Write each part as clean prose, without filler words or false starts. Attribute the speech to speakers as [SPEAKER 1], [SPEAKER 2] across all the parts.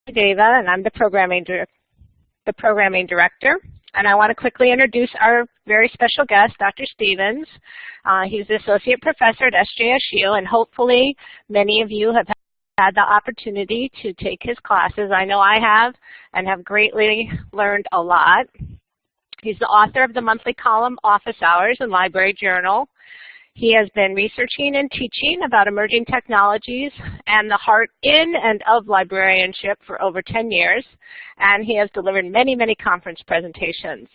[SPEAKER 1] Deva, and I'm the programming director. And I want to quickly introduce our very special guest, Dr. Stevens. He's the associate professor at SJSU, and hopefully many of you have had the opportunity to take his classes. I know I have, and have greatly learned a lot. He's the author of the monthly column Office Hours in Library Journal. He has been researching and teaching about emerging technologies and the heart in and of librarianship for over 10 years, and he has delivered many, many conference presentations.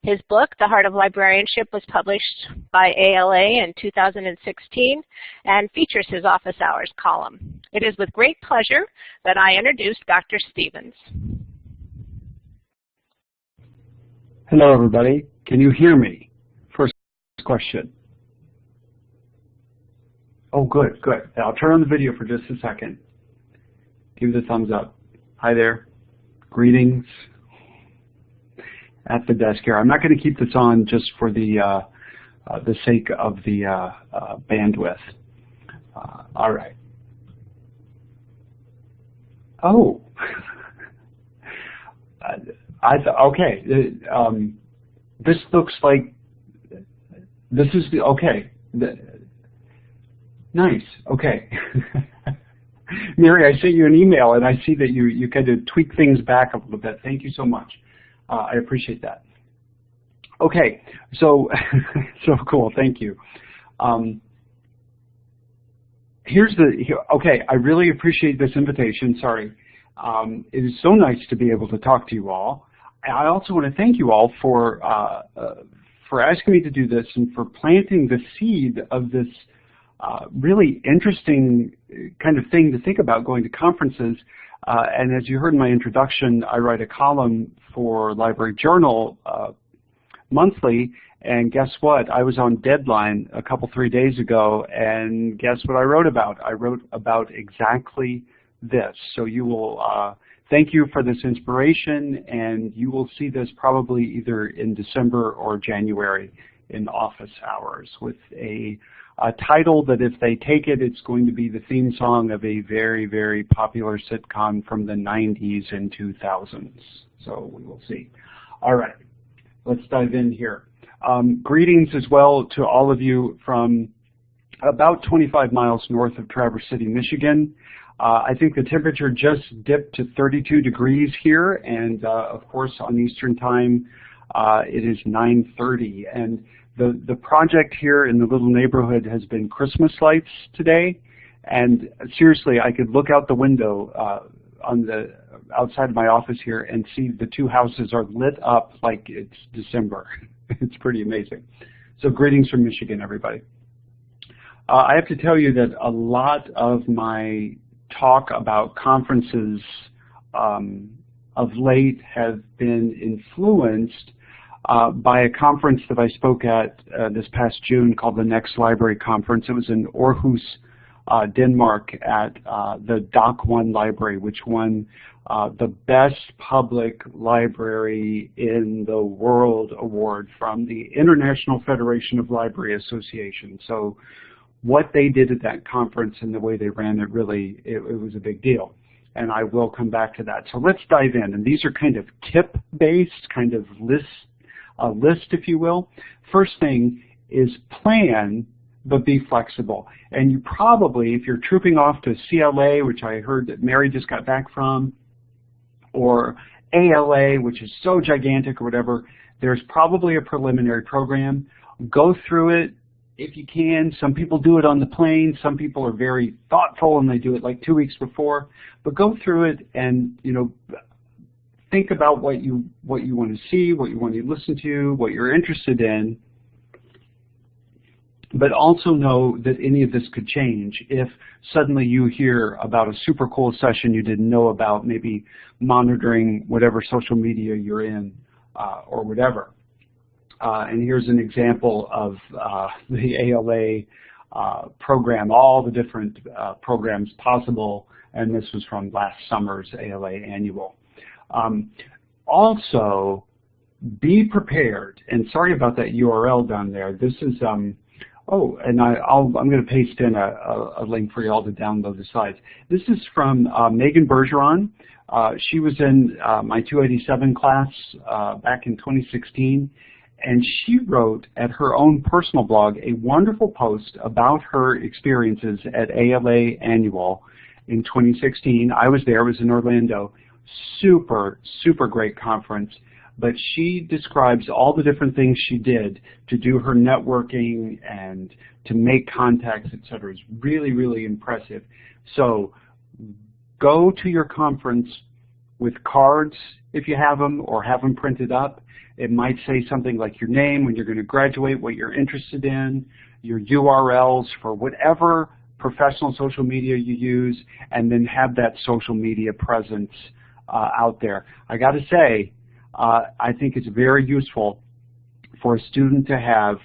[SPEAKER 1] His book, The Heart of Librarianship, was published by ALA in 2016 and features his Office Hours column. It is with great pleasure that I introduce Dr. Stevens.
[SPEAKER 2] Hello, everybody. Can you hear me? First question. Oh, good, good. I'll turn on the video for just a second. Give the thumbs up. Hi there. Greetings at the desk here. I'm not going to keep this on just for the sake of the bandwidth. All right. Oh. Okay. This looks like this is the okay. Nice. Okay. Mary, I sent you an email, and I see that you kind of tweak things back a little bit. Thank you so much. I appreciate that. Okay. So so cool. Thank you. Okay. I really appreciate this invitation. Sorry. It is so nice to be able to talk to you all. I also want to thank you all for asking me to do this and for planting the seed of this really interesting kind of thing to think about going to conferences. And as you heard in my introduction, I write a column for Library Journal monthly. And guess what? I was on deadline a couple, 3 days ago. And guess what I wrote about? I wrote about exactly this. So you will thank you for this inspiration, and you will see this probably either in December or January in Office Hours with a title that if they take it, it's going to be the theme song of a very, very popular sitcom from the 90s and 2000s. So we will see. All right, let's dive in here. Greetings as well to all of you from about 25 miles north of Traverse City, Michigan. I think the temperature just dipped to 32 degrees here, and of course on Eastern Time it is 9:30. And the project here in the little neighborhood has been Christmas lights today, and seriously, I could look out the window on the outside of my office here and see the two houses are lit up like it's December. It's pretty amazing. So greetings from Michigan, everybody. I have to tell you that a lot of my talk about conferences of late have been influenced by a conference that I spoke at this past June called the Next Library Conference. It was in Aarhus, Denmark at the Dock 1 Library, which won the Best Public Library in the World Award from the International Federation of Library Associations. So what they did at that conference and the way they ran it, really, it was a big deal. And I will come back to that. So let's dive in. And these are kind of tip-based, kind of list, if you will. First thing is plan, but be flexible. And you probably, if you're trooping off to CLA, which I heard that Mary just got back from, or ALA, which is so gigantic or whatever, there's probably a preliminary program. Go through it if you can. Some people do it on the plane. Some people are very thoughtful and they do it like 2 weeks before. But go through it and, you know, think about what you want to see, what you want to listen to, what you're interested in. But also know that any of this could change if suddenly you hear about a super cool session you didn't know about, maybe monitoring whatever social media you're in or whatever. And here's an example of the ALA program, all the different programs possible, and this was from last summer's ALA annual. Also, be prepared, and sorry about that URL down there. This is, oh, and I'm going to paste in a link for you all to download the slides. This is from Megan Bergeron. She was in my 287 class back in 2016, and she wrote at her own personal blog a wonderful post about her experiences at ALA Annual in 2016. I was there. It was in Orlando. Super, super great conference. But she describes all the different things she did to do her networking and to make contacts, etc. It's really, really impressive. So go to your conference with cards if you have them, or have them printed up. It might say something like your name, when you're going to graduate, what you're interested in, your URLs for whatever professional social media you use, and then have that social media presence out there. I got to say, I think it's very useful for a student to have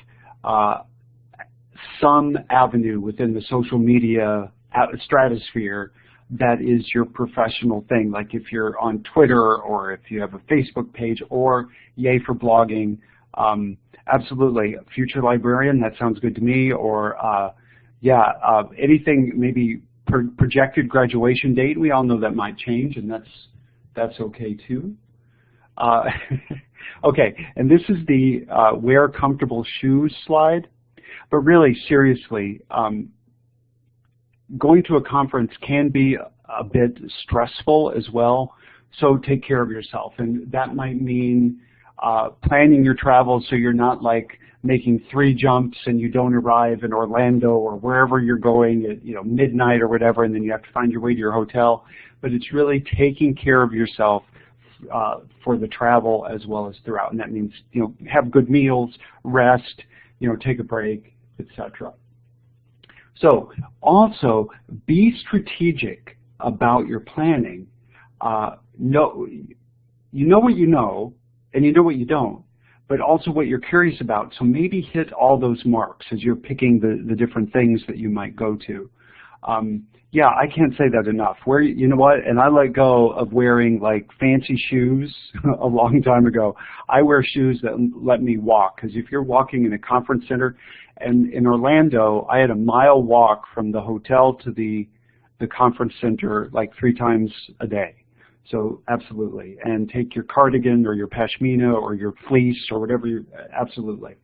[SPEAKER 2] some avenue within the social media stratosphere that is your professional thing, like if you're on Twitter or if you have a Facebook page, or yay for blogging. Absolutely. Future librarian, that sounds good to me. Or anything, maybe projected graduation date. We all know that might change, and that's okay too. Okay, and this is the wear comfortable shoes slide. But really, seriously, going to a conference can be a bit stressful as well, so take care of yourself. And that might mean planning your travel so you're not like making 3 jumps and you don't arrive in Orlando or wherever you're going at midnight or whatever, and then you have to find your way to your hotel. But it's really taking care of yourself for the travel as well as throughout, and that means have good meals, rest, take a break, etc. So also be strategic about your planning. You know what you know, and you know what you don't, but also what you're curious about. So maybe hit all those marks as you're picking the different things that you might go to. Yeah, I can't say that enough. You know what? And I let go of wearing like fancy shoes a long time ago. I wear shoes that let me walk, because if you're walking in a conference center, and in Orlando, I had a mile walk from the hotel to the conference center like 3 times a day. So absolutely. And take your cardigan or your pashmina or your fleece or whatever absolutely.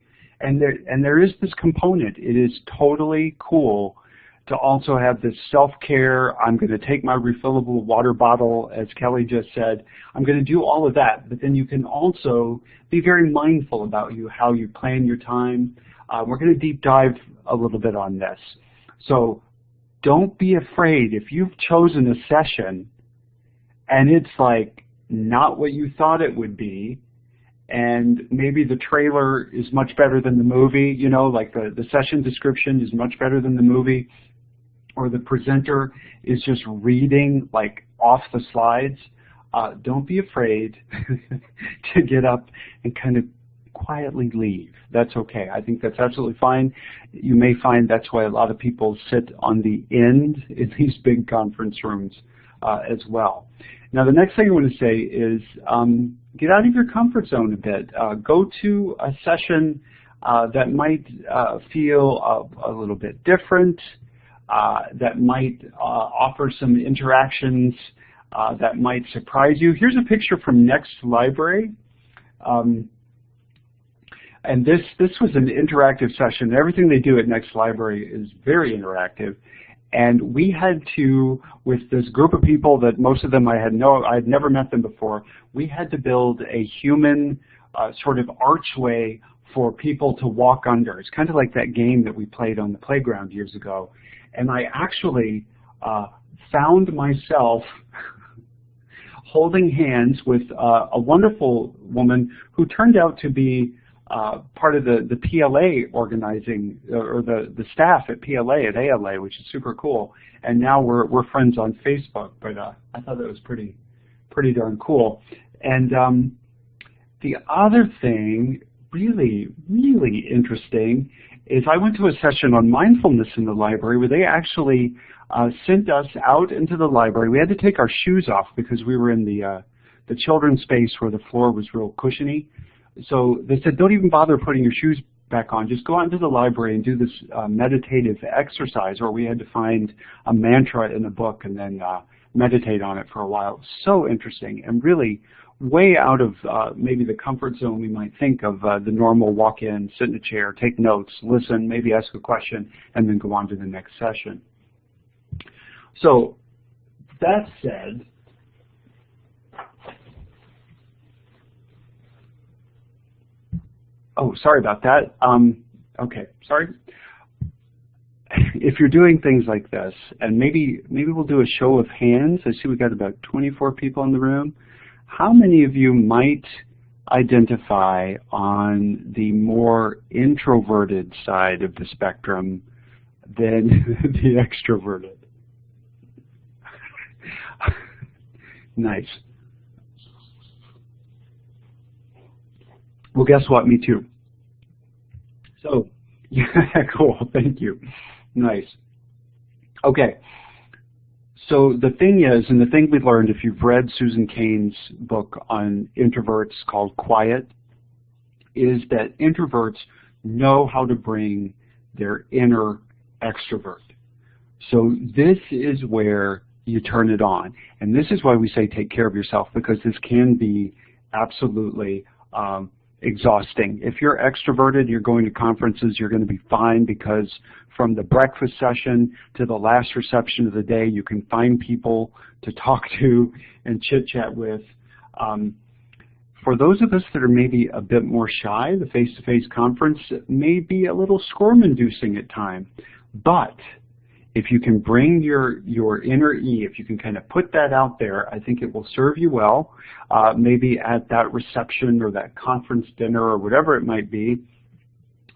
[SPEAKER 2] And there is this component. It is totally cool to also have this self-care. I'm going to take my refillable water bottle, as Kelly just said. I'm going to do all of that. But then you can also be very mindful about how you plan your time. We're going to deep dive a little bit on this. So don't be afraid if you've chosen a session and it's like not what you thought it would be, and maybe the trailer is much better than the movie, like the session description is much better than the movie, or the presenter is just reading like off the slides. Don't be afraid to get up and kind of quietly leave. That's okay. I think that's absolutely fine. You may find that's why a lot of people sit on the end in these big conference rooms as well. Now, the next thing I want to say is get out of your comfort zone a bit. Go to a session that might feel a little bit different, that might offer some interactions that might surprise you. Here's a picture from Next Library. And this was an interactive session. Everything they do at Next Library is very interactive. And we had to, with this group of people that most of them I had never met them before, we had to build a human sort of archway for people to walk under. It's kind of like that game that we played on the playground years ago. And I actually found myself holding hands with a wonderful woman who turned out to be part of the PLA organizing, or the staff at PLA at ALA, which is super cool. And now we're friends on Facebook. But I thought that was pretty darn cool. And the other thing, really interesting, is I went to a session on mindfulness in the library where they actually sent us out into the library. We had to take our shoes off because we were in the children's space where the floor was real cushiony. So they said, don't even bother putting your shoes back on. Just go out into the library and do this meditative exercise, or we had to find a mantra in a book and then meditate on it for a while. It was so interesting and really way out of maybe the comfort zone we might think of the normal walk in, sit in a chair, take notes, listen, maybe ask a question, and then go on to the next session. So that said, oh, sorry about that. Okay, sorry. If you're doing things like this, and maybe we'll do a show of hands. I see we got about 24 people in the room. How many of you might identify on the more introverted side of the spectrum than the extroverted? Nice. Well, guess what? Me too. So, yeah, cool. Thank you. Nice. Okay. So the thing is, and the thing we learned, if you've read Susan Cain's book on introverts called Quiet, is that introverts know how to bring their inner extrovert. So this is where you turn it on. And this is why we say take care of yourself, because this can be absolutely exhausting. If you're extroverted, you're going to conferences, you're going to be fine, because from the breakfast session to the last reception of the day, you can find people to talk to and chit-chat with. For those of us that are maybe a bit more shy, the face-to-face conference may be a little squirm-inducing at times. But if you can bring your inner E, if you can kind of put that out there, I think it will serve you well, maybe at that reception or that conference dinner or whatever it might be,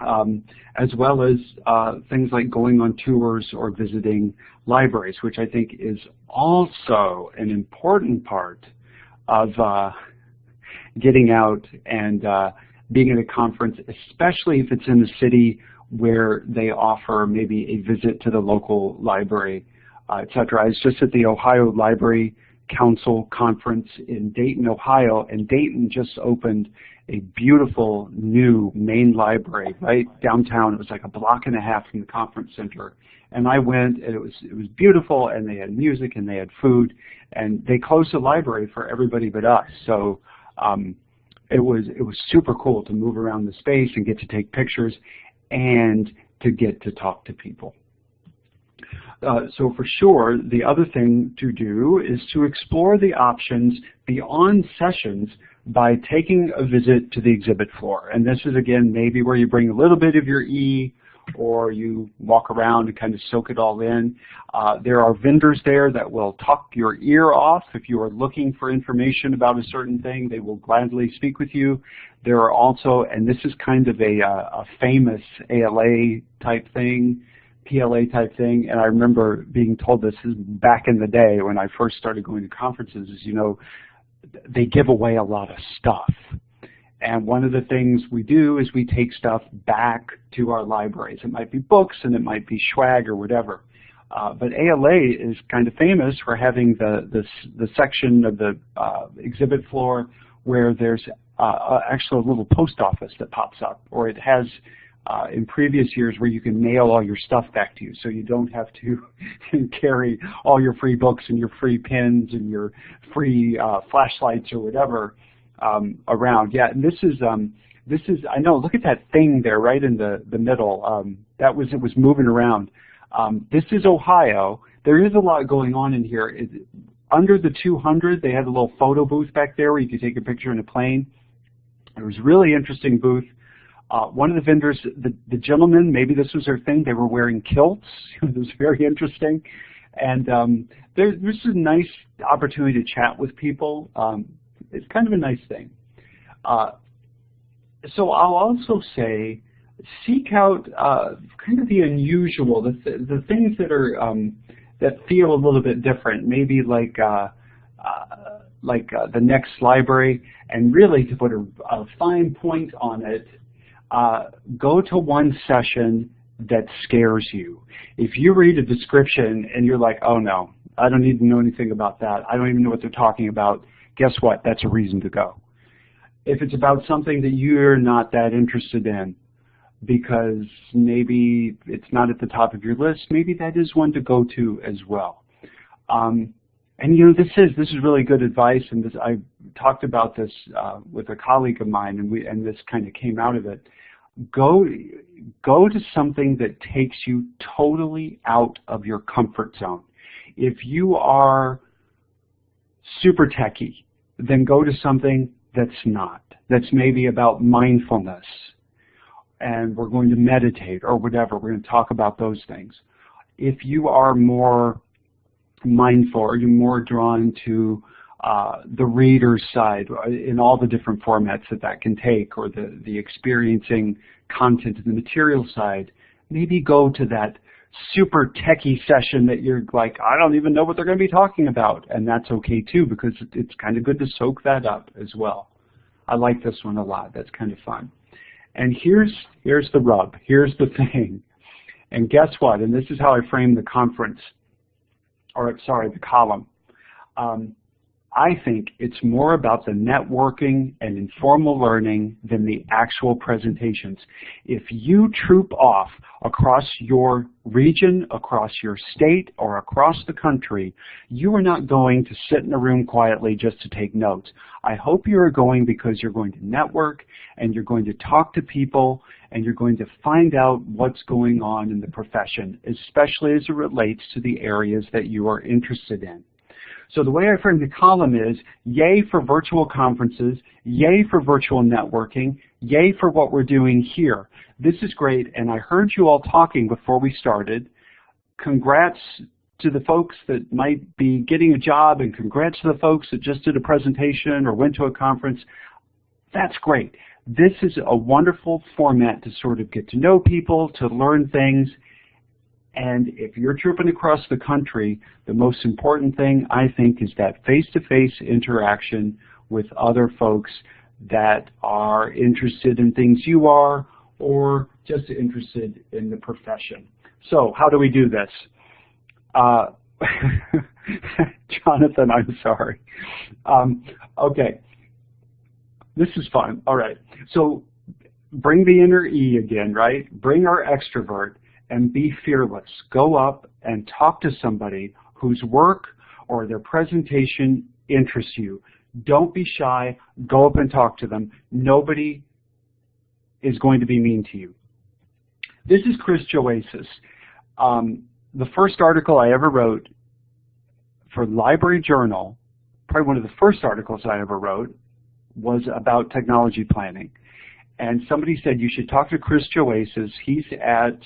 [SPEAKER 2] as well as things like going on tours or visiting libraries, which I think is also an important part of getting out and being at a conference, especially if it's in a city where they offer maybe a visit to the local library, etc. I was just at the Ohio Library Council conference in Dayton, Ohio, and Dayton just opened a beautiful new main library right downtown. It was like a block and a half from the conference center. And I went, and it was beautiful, and they had music and they had food, and they closed the library for everybody but us. So it was super cool to move around the space and get to take pictures and to get to talk to people. So for sure, the other thing to do is to explore the options beyond sessions by taking a visit to the exhibit floor. And this is, again, maybe where you bring a little bit of your E, or you walk around and kind of soak it all in. There are vendors there that will talk your ear off. If you are looking for information about a certain thing, they will gladly speak with you. There are also, and this is kind of a famous ALA type thing, PLA type thing, and I remember being told this is back in the day when I first started going to conferences, is, you know, they give away a lot of stuff. And one of the things we do is we take stuff back to our libraries. It might be books and it might be swag or whatever. But ALA is kind of famous for having the section of the exhibit floor where there's actually a little post office that pops up, or it has in previous years where you can mail all your stuff back to you, so you don't have to carry all your free books and your free pens and your free flashlights or whatever around. Yeah, and this is I know, look at that thing there right in the middle. It was moving around. This is Ohio. There is a lot going on in here. Under the 200, they had a little photo booth back there where you could take a picture in a plane. It was a really interesting booth. One of the vendors, the gentlemen, maybe this was their thing, they were wearing kilts. It was very interesting. And there's a nice opportunity to chat with people. It's kind of a nice thing. So I'll also say, seek out kind of the unusual, the things that are that feel a little bit different. Maybe like the next library, and really to put a fine point on it, go to one session that scares you. If you read a description and you're like, oh no, I don't need to know anything about that, I don't even know what they're talking about, guess what? That's a reason to go. If it's about something that you're not that interested in, because maybe it's not at the top of your list, maybe that is one to go to as well. And you know, this is really good advice, and I talked about this with a colleague of mine, and this kind of came out of it. Go to something that takes you totally out of your comfort zone. If you are super techie, then go to something that's not. That's maybe about mindfulness, and we're going to meditate or whatever. We're going to talk about those things. If you are more mindful, or you're more drawn to the reader side in all the different formats that can take, or the experiencing content in the material side, maybe go to that super techie session that you're like, I don't even know what they're going to be talking about, and that's okay too, because it's kind of good to soak that up as well. I like this one a lot. That's kind of fun. And here's the rub. Here's the thing. And guess what? And this is how I frame the conference, or sorry, the column. I think it's more about the networking and informal learning than the actual presentations. If you troop off across your region, across your state, or across the country, you are not going to sit in a room quietly just to take notes. I hope you are going because you're going to network, and you're going to talk to people, and you're going to find out what's going on in the profession, especially as it relates to the areas that you are interested in. So the way I frame the column is, yay for virtual conferences, yay for virtual networking, yay for what we're doing here. This is great, and I heard you all talking before we started. Congrats to the folks that might be getting a job, and congrats to the folks that just did a presentation or went to a conference. That's great. This is a wonderful format to sort of get to know people, to learn things. And if you're trooping across the country, the most important thing, I think, is that face-to-face interaction with other folks that are interested in things you are, or just interested in the profession. So how do we do this? Jonathan, I'm sorry. Okay. This is fun. All right. So bring the inner E again, right? Bring our extrovert. And be fearless. Go up and talk to somebody whose work or their presentation interests you. Don't be shy. Go up and talk to them. Nobody is going to be mean to you. This is Chris Joasis. The first article I ever wrote for Library Journal, probably one of the first articles I ever wrote, was about technology planning. And somebody said, you should talk to Chris Joasis. He's at...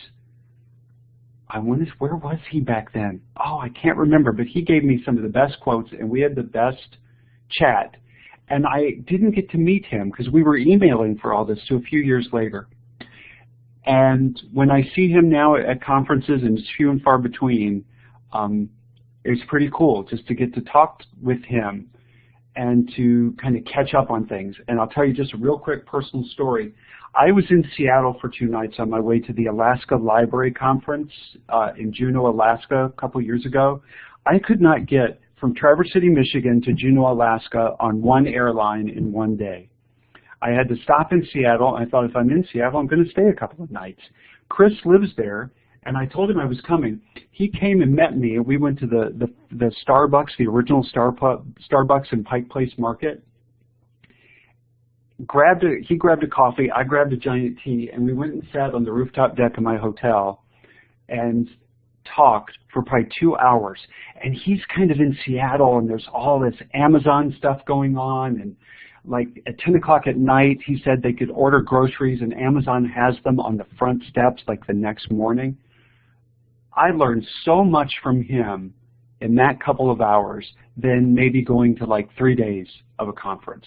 [SPEAKER 2] where was he back then? Oh, I can't remember, but he gave me some of the best quotes, and we had the best chat. And I didn't get to meet him because we were emailing for all this to a few years later. And when I see him now at conferences, and it's few and far between, it's pretty cool just to get to talk with him and to kind of catch up on things. And I'll tell you just a real quick personal story. I was in Seattle for 2 nights on my way to the Alaska Library Conference in Juneau, Alaska, a couple years ago. I could not get from Traverse City, Michigan to Juneau, Alaska on one airline in one day. I had to stop in Seattle. I thought, if I'm in Seattle, I'm going to stay a couple of nights. Chris lives there, and I told him I was coming. He came and met me, and we went to the Starbucks, the original Starbucks in Pike Place Market. He grabbed a coffee, I grabbed a giant tea, and we went and sat on the rooftop deck of my hotel and talked for probably 2 hours. And he's kind of in Seattle, and there's all this Amazon stuff going on, and like at 10 o'clock at night, he said they could order groceries, and Amazon has them on the front steps like the next morning. I learned so much from him in that couple of hours than maybe going to like 3 days of a conference.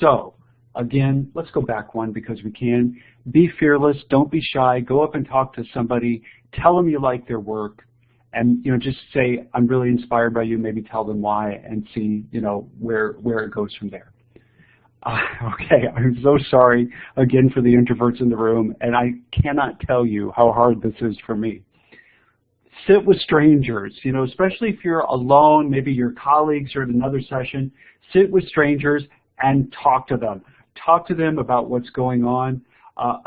[SPEAKER 2] So, again, let's go back one because we can. Be fearless. Don't be shy. Go up and talk to somebody. Tell them you like their work. And, just say, I'm really inspired by you. Maybe tell them why and see, where it goes from there. Okay, I'm so sorry again for the introverts in the room. And I cannot tell you how hard this is for me. Sit with strangers, especially if you're alone. Maybe your colleagues are at another session. Sit with strangers and talk to them. Talk to them about what's going on.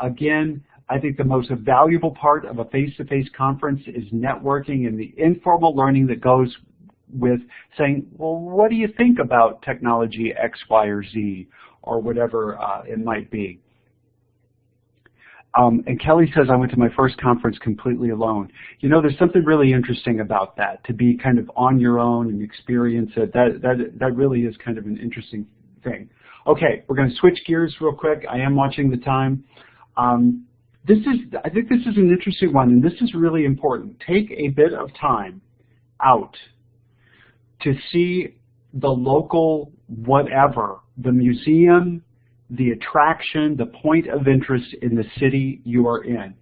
[SPEAKER 2] Again, I think the most valuable part of a face-to-face conference is networking and the informal learning that goes with saying, well, what do you think about technology X, Y, or Z, or whatever it might be. And Kelly says, I went to my first conference completely alone. You know, there's something really interesting about that, to be kind of on your own and experience it. That really is kind of an interesting thing. Okay, we're going to switch gears real quick. I am watching the time. I think this is an interesting one, and this is really important. Take a bit of time out to see the local whatever, the museum, the attraction, the point of interest in the city you are in.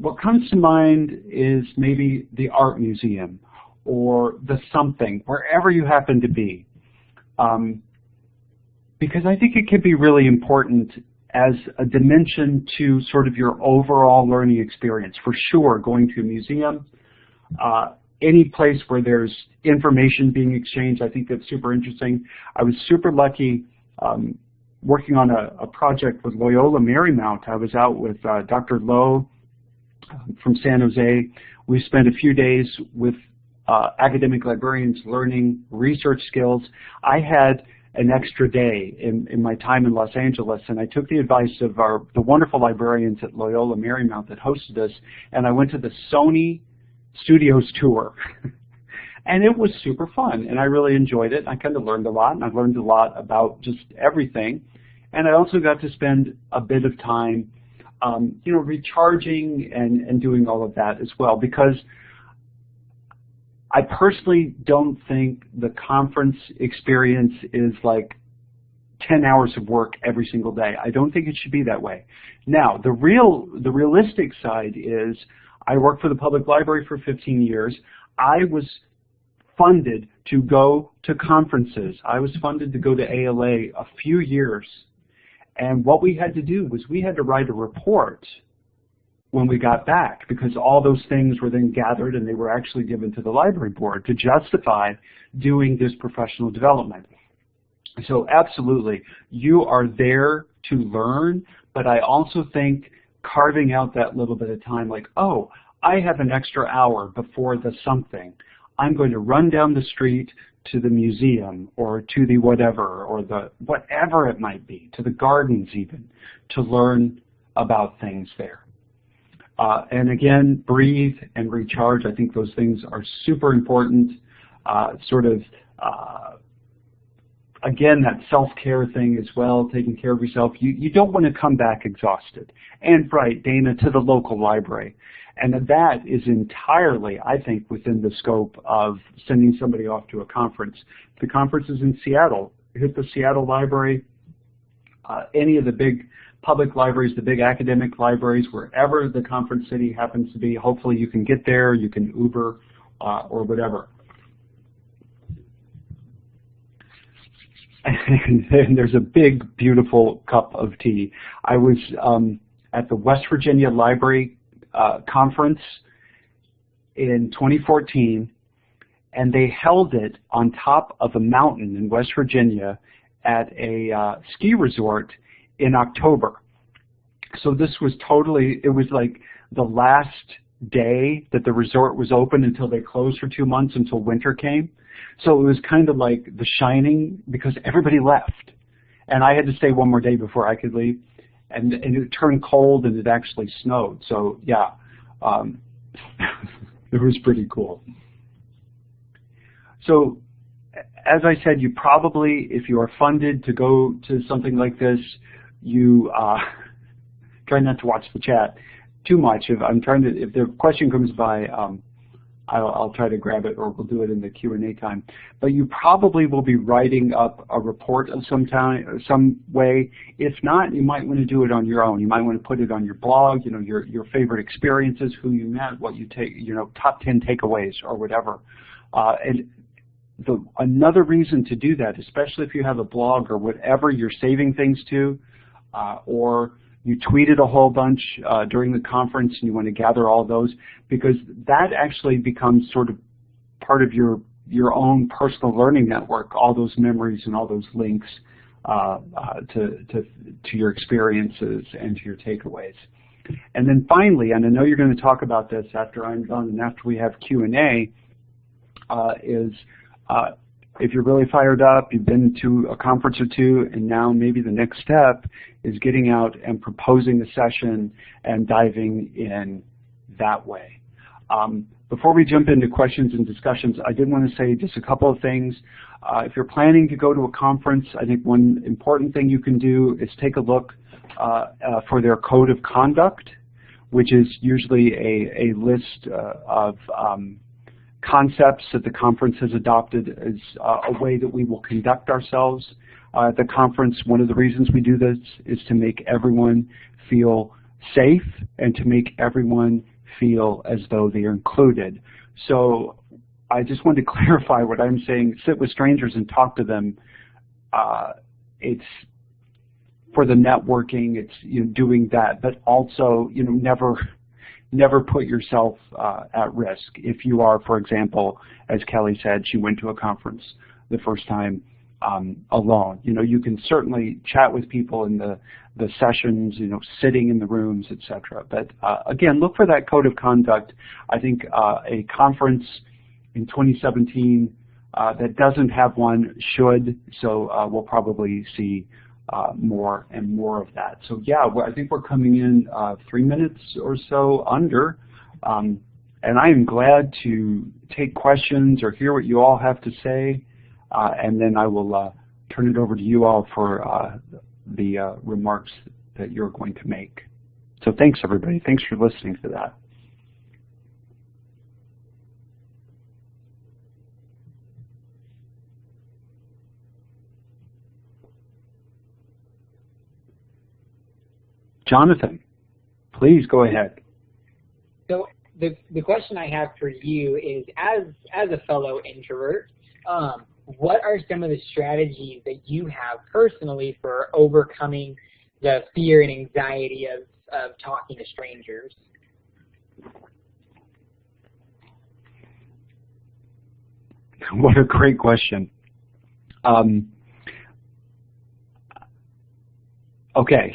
[SPEAKER 2] What comes to mind is maybe the art museum or the something, wherever you happen to be. Because I think it can be really important as a dimension to sort of your overall learning experience. For sure, going to a museum, any place where there's information being exchanged, I think that's super interesting. I was super lucky working on a project with Loyola Marymount. I was out with Dr. Lowe from San Jose. We spent a few days with academic librarians learning research skills. I had an extra day in my time in Los Angeles, and I took the advice of the wonderful librarians at Loyola Marymount that hosted us, and I went to the Sony Studios tour. And it was super fun, and I really enjoyed it. I kind of learned a lot, and I learned a lot about just everything. And I also got to spend a bit of time, you know, recharging and doing all of that as well, because I personally don't think the conference experience is like 10 hours of work every single day. I don't think it should be that way. Now, the realistic side is I worked for the public library for 15 years. I was funded to go to conferences. I was funded to go to ALA a few years. And what we had to do was we had to write a report when we got back, because all those things were then gathered and they were actually given to the library board to justify doing this professional development. So absolutely, you are there to learn, but I also think carving out that little bit of time, like, oh, I have an extra hour before the something. I'm going to run down the street to the museum or to the whatever, or the whatever it might be, to the gardens even, to learn about things there. And again, breathe and recharge. I think those things are super important. Again, that self-care thing as well, taking care of yourself. You don't want to come back exhausted. And right, Dana, to the local library. And that is entirely, I think, within the scope of sending somebody off to a conference. The conference is in Seattle. Hit the Seattle Library, any of the big public libraries, the big academic libraries, wherever the conference city happens to be. Hopefully you can get there, you can Uber or whatever. And there's a big, beautiful cup of tea. I was at the West Virginia Library conference in 2014, and they held it on top of a mountain in West Virginia at a ski resort in October. So this was totally, it was like the last day that the resort was open until they closed for 2 months until winter came. So it was kind of like The Shining, because everybody left. And I had to stay one more day before I could leave. And it turned cold and it actually snowed. So yeah, it was pretty cool. So as I said, you probably, if you are funded to go to something like this, you try not to watch the chat too much. If the question comes by, I'll try to grab it, or we'll do it in the Q&A time. But you probably will be writing up a report of some way. If not, you might want to do it on your own. You might want to put it on your blog, you know, your favorite experiences, who you met, what you take, you know, top 10 takeaways or whatever. And another reason to do that, especially if you have a blog or whatever you're saving things to, or you tweeted a whole bunch during the conference and you want to gather all those, because that actually becomes sort of part of your own personal learning network, all those memories and all those links to your experiences and to your takeaways. And then finally, and I know you're going to talk about this after I'm done and after we have Q&A, is if you're really fired up, you've been to a conference or two, and now maybe the next step is getting out and proposing a session and diving in that way. Before we jump into questions and discussions, I did want to say just a couple of things. If you're planning to go to a conference, I think one important thing you can do is take a look for their code of conduct, which is usually a list of concepts that the conference has adopted as a way that we will conduct ourselves at the conference. One of the reasons we do this is to make everyone feel safe and to make everyone feel as though they are included. So I just wanted to clarify what I'm saying. Sit with strangers and talk to them. It's for the networking. It's doing that, but also never put yourself at risk. If you are, for example, as Kelly said, she went to a conference the first time alone. You can certainly chat with people in the sessions, sitting in the rooms, etc. But again, look for that code of conduct. I think a conference in 2017 that doesn't have one should, so we'll probably see more and more of that. So yeah, I think we're coming in 3 minutes or so under, and I am glad to take questions or hear what you all have to say, and then I will turn it over to you all for the remarks that you're going to make. So thanks everybody, thanks for listening to that. Jonathan, please go ahead.
[SPEAKER 3] So the question I have for you is, as a fellow introvert, what are some of the strategies that you have personally for overcoming the fear and anxiety of talking to strangers?
[SPEAKER 2] What a great question. Okay.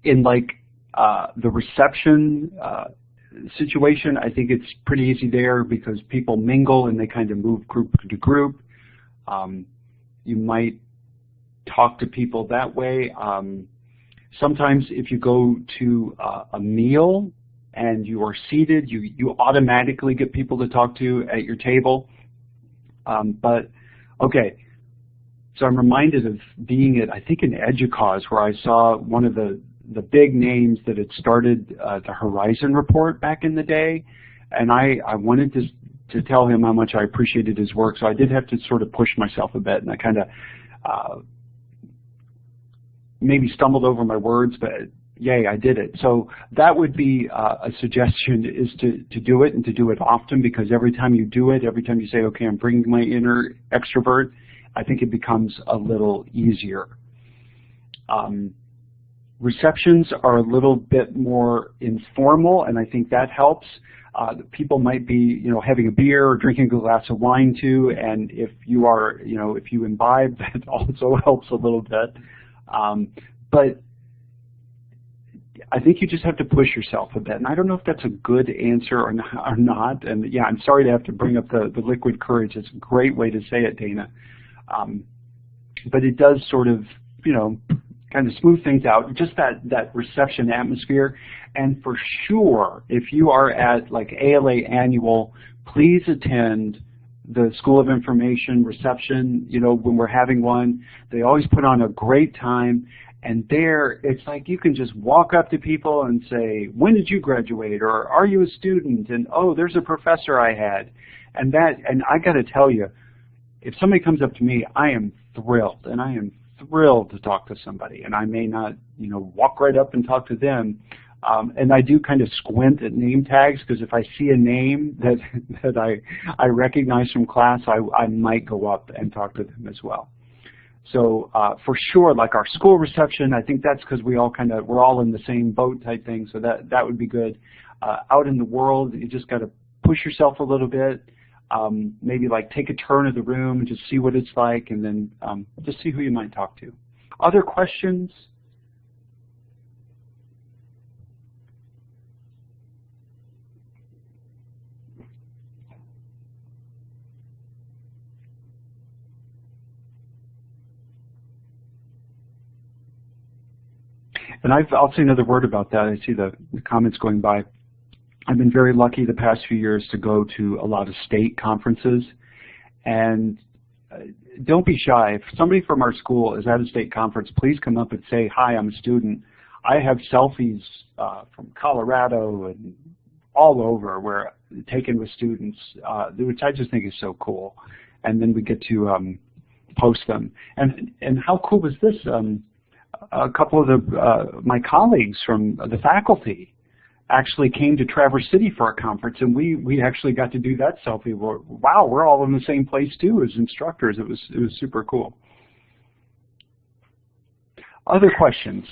[SPEAKER 2] In the reception situation, I think it's pretty easy there because people mingle and they kind of move group to group. You might talk to people that way. Sometimes if you go to a meal and you are seated, you automatically get people to talk to at your table. But okay, so I'm reminded of being at, I think, an EDUCAUSE where I saw one of the big names that had started the Horizon Report back in the day, and I wanted to tell him how much I appreciated his work, so I did have to sort of push myself a bit, and I kind of maybe stumbled over my words, but yay, I did it. So that would be a suggestion, is to do it and to do it often, because every time you do it, every time you say, okay, I'm bringing my inner extrovert, I think it becomes a little easier. Receptions are a little bit more informal, and I think that helps. People might be, having a beer or drinking a glass of wine too, and if you are, if you imbibe, that also helps a little bit. But I think you just have to push yourself a bit, and I don't know if that's a good answer or not. And yeah, I'm sorry to have to bring up the liquid courage. It's a great way to say it, Dana. But it does sort of, kind of smooth things out, just that reception atmosphere. And for sure, if you are at ALA Annual, please attend the School of Information reception, when we're having one. They always put on a great time, and there it's like you can just walk up to people and say, when did you graduate, or are you a student, and oh, there's a professor I had. And I got to tell you, if somebody comes up to me, I am thrilled, and I am thrilled to talk to somebody, and I may not, walk right up and talk to them. And I do kind of squint at name tags, because if I see a name that I recognize from class, I might go up and talk to them as well. So for sure, our school reception, I think that's because we're all in the same boat type thing. So that would be good. Out in the world, you just got to push yourself a little bit. Maybe take a turn of the room and just see what it's like, and then just see who you might talk to. Other questions? And I'll say another word about that. I see the comments going by. I've been very lucky the past few years to go to a lot of state conferences. And don't be shy. If somebody from our school is at a state conference, please come up and say, hi, I'm a student. I have selfies from Colorado and all over where taken with students, which I just think is so cool. And then we get to post them. And how cool was this? A couple of my colleagues from the faculty actually came to Traverse City for a conference, and we actually got to do that selfie. Wow, we're all in the same place too as instructors. It was super cool. Other questions?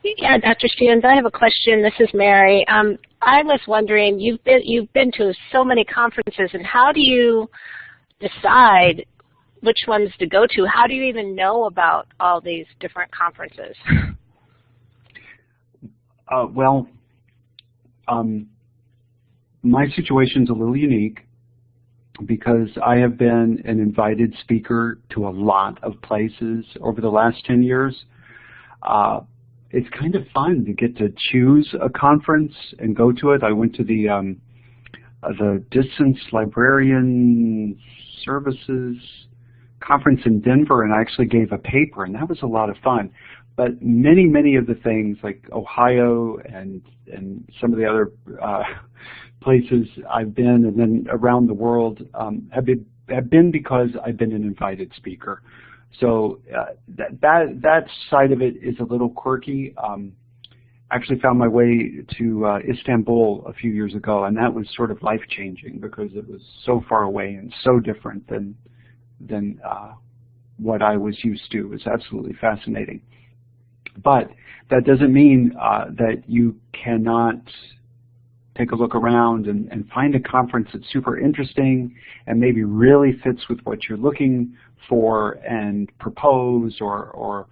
[SPEAKER 1] Yeah, Dr. Stevens, I have a question. This is Mary. I was wondering, you've been to so many conferences, and how do you decide which ones to go to? How do you even know about all these different conferences?
[SPEAKER 2] My situation's a little unique because I have been an invited speaker to a lot of places over the last 10 years. It's kind of fun to get to choose a conference and go to it. I went to the Distance Librarian Services conference in Denver, and I actually gave a paper, and that was a lot of fun. But many of the things like Ohio and some of the other places I've been, and then around the world, have been because I've been an invited speaker. So that side of it is a little quirky. Actually found my way to Istanbul a few years ago, and that was sort of life-changing because it was so far away and so different than what I was used to. It was absolutely fascinating. But that doesn't mean that you cannot take a look around and find a conference that's super interesting and maybe really fits with what you're looking for and propose or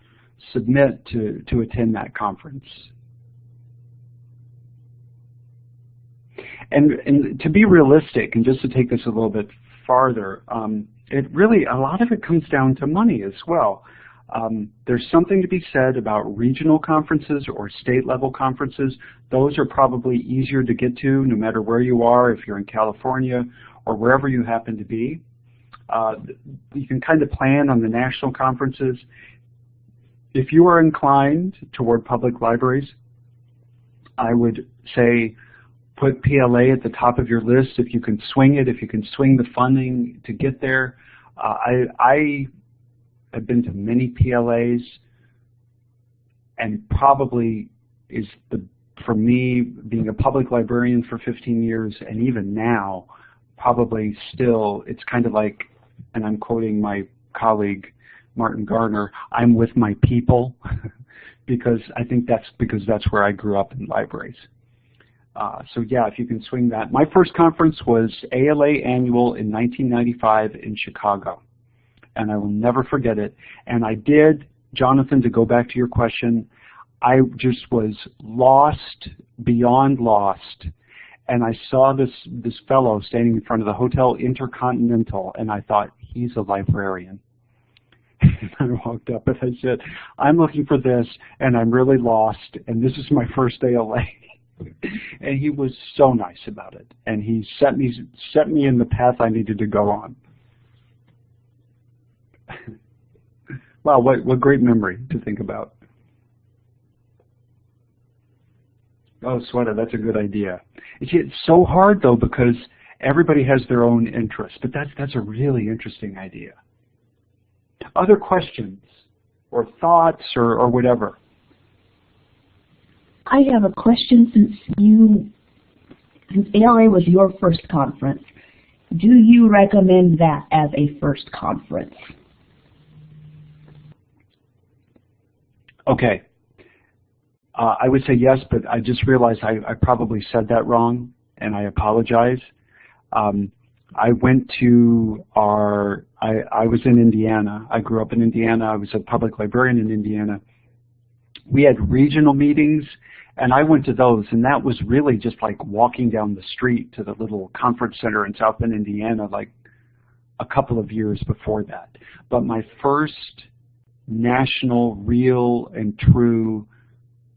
[SPEAKER 2] submit to attend that conference. And to be realistic, and just to take this a little bit farther, it really, a lot of it comes down to money as well. There's something to be said about regional conferences or state-level conferences. Those are probably easier to get to no matter where you are, if you're in California or wherever you happen to be. You can kind of plan on the national conferences. If you are inclined toward public libraries, I would say put PLA at the top of your list if you can swing it, if you can swing the funding to get there. I've been to many PLAs, and probably for me, being a public librarian for 15 years, and even now, probably still, it's kind of like, and I'm quoting my colleague, Martin Gardner, I'm with my people, because I think that's where I grew up in libraries. So yeah, if you can swing that. My first conference was ALA Annual in 1995 in Chicago, and I will never forget it. And I did, Jonathan, to go back to your question, I just was lost, beyond lost, and I saw this fellow standing in front of the Hotel Intercontinental, and I thought, he's a librarian. And I walked up and I said, I'm looking for this, and I'm really lost, and this is my first ALA. And he was so nice about it, and he set me in the path I needed to go on. Wow, what great memory to think about. Oh, Sweta, that's a good idea. It's so hard though because everybody has their own interests, but that's a really interesting idea. Other questions or thoughts or whatever?
[SPEAKER 4] I have a question. Since ALA was your first conference, do you recommend that as a first conference?
[SPEAKER 2] Okay. I would say yes, but I just realized I probably said that wrong, and I apologize. I went to I was in Indiana. I grew up in Indiana. I was a public librarian in Indiana. We had regional meetings, and I went to those, and that was really just like walking down the street to the little conference center in South Bend, Indiana, like a couple of years before that. But my first national, real and true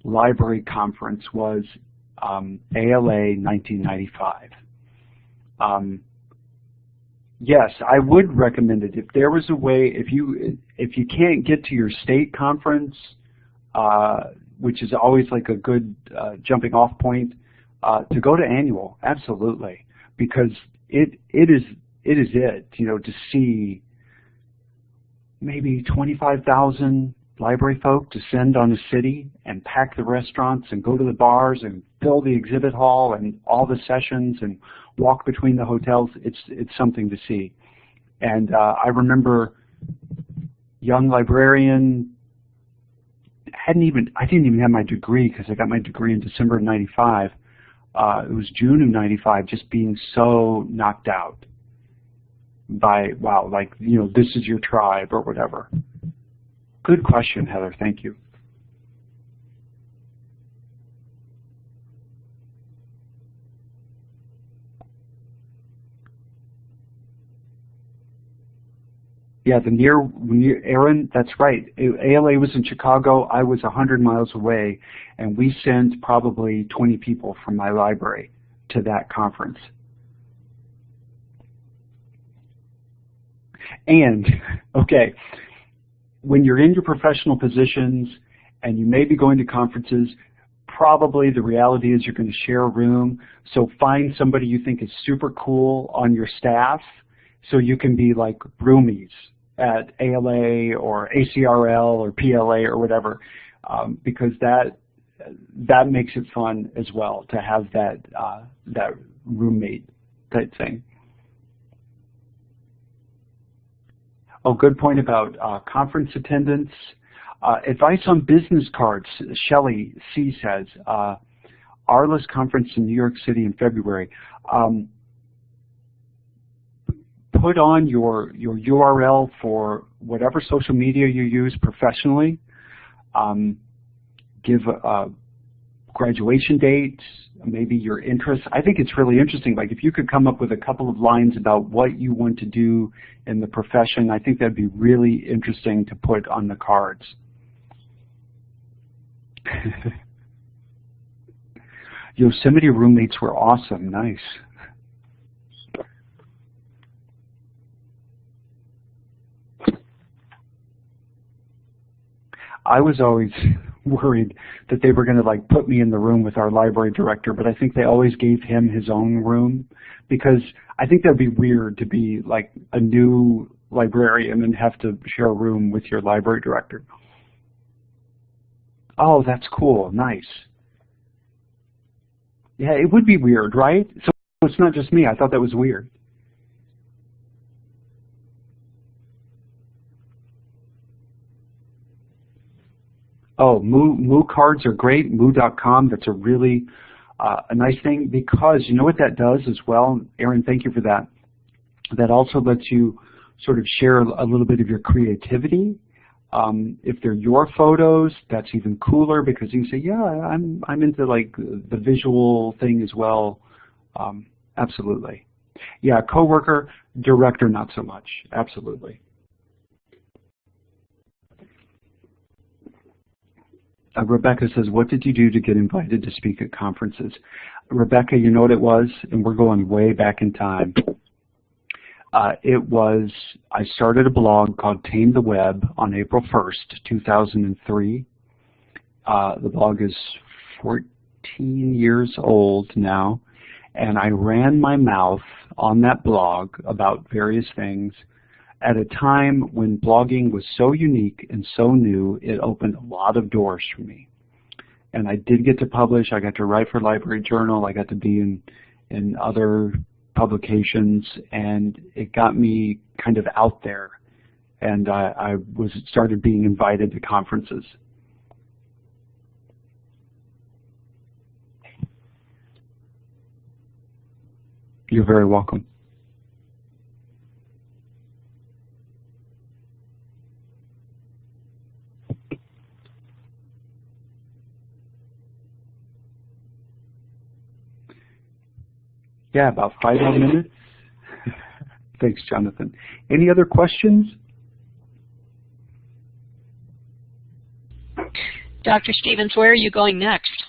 [SPEAKER 2] library conference was ALA 1995. Yes, I would recommend it. If there was a way, if you can't get to your state conference, which is always like a good jumping off point, to go to annual, absolutely, because it is it, you know, to see maybe 25,000 library folk descend on a city and pack the restaurants and go to the bars and fill the exhibit hall and all the sessions and walk between the hotels. It's something to see. And I remember young librarian, I didn't even have my degree because I got my degree in December of 95. It was June of 95, just being so knocked out by, wow, like, you know, this is your tribe or whatever. Good question, Heather. Thank you. Yeah, near Aaron, that's right. ALA was in Chicago. I was 100 miles away, and we sent probably 20 people from my library to that conference. And, okay, when you're in your professional positions and you may be going to conferences, probably the reality is you're going to share a room. So find somebody you think is super cool on your staff so you can be like roomies at ALA or ACRL or PLA or whatever, because that makes it fun as well to have that roommate type thing. Oh, good point about conference attendance. Advice on business cards. Shelley C. says, ARLA's conference in New York City in February. Put on your URL for whatever social media you use professionally. Give graduation dates, maybe your interests. I think it's really interesting. Like if you could come up with a couple of lines about what you want to do in the profession, I think that'd be really interesting to put on the cards. Yosemite roommates were awesome. Nice. I was always worried that they were going to like put me in the room with our library director, but I think they always gave him his own room, because I think that'd be weird to be like a new librarian and have to share a room with your library director. Oh, that's cool. Nice. Yeah, it would be weird, right? So it's not just me. I thought that was weird. Oh, Moo cards are great. Moo.com. That's a really a nice thing, because you know what that does as well. Aaron, thank you for that. That also lets you sort of share a little bit of your creativity. If they're your photos, that's even cooler, because you can say, yeah, I'm into like the visual thing as well. Absolutely. Yeah, coworker, director, not so much. Absolutely. Rebecca says, what did you do to get invited to speak at conferences? Rebecca, you know what it was? And we're going way back in time. It was, I started a blog called Tame the Web on April 1st, 2003. The blog is 14 years old now, and I ran my mouth on that blog about various things at a time when blogging was so unique and so new. It opened a lot of doors for me. And I did get to publish. I got to write for Library Journal. I got to be in other publications, and it got me kind of out there. And I started being invited to conferences. You're very welcome. Yeah, about 5 more minutes. Thanks, Jonathan. Any other questions?
[SPEAKER 1] Dr. Stevens, where are you going next?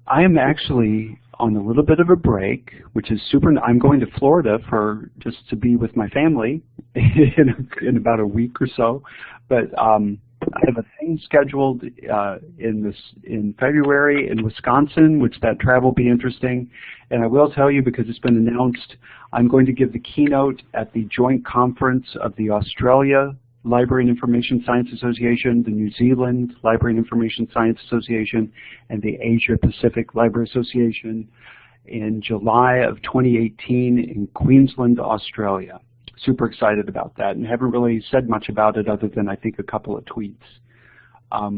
[SPEAKER 2] I am actually on a little bit of a break, which is super. I'm going to Florida for just to be with my family in about a week or so. But I have a thing scheduled in February in Wisconsin, which that travel will be interesting. And I will tell you, because it's been announced, I'm going to give the keynote at the joint conference of the Australia Library and Information Science Association, the New Zealand Library and Information Science Association, and the Asia Pacific Library Association in July of 2018 in Queensland, Australia. Super excited about that, and haven't really said much about it other than I think a couple of tweets. I've